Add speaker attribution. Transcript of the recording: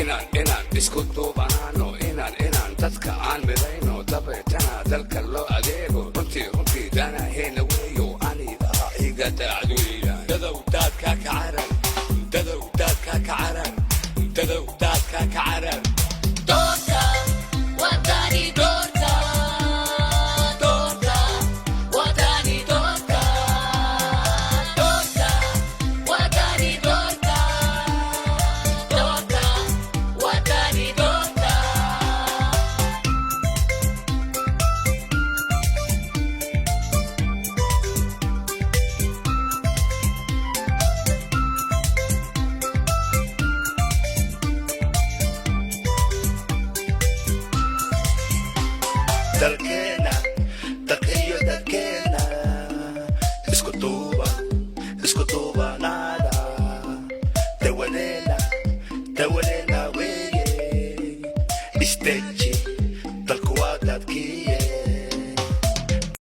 Speaker 1: inaan isku duubanaano inaan dadka aan midayno dabeetana dalka loo adeego runtii danaheena weeyo aniga iga daacduya dadow daadka ka carar dadow daadka ka carar dadow daadka ka carar
Speaker 2: doorka wadani doorka doorka wadani doorka doorka wadani doorka doorka wadani doorka
Speaker 1: dalkeena dalkiyo dadkeena isku duubanaada dawadeena weeye isteji dalku waa dadkiye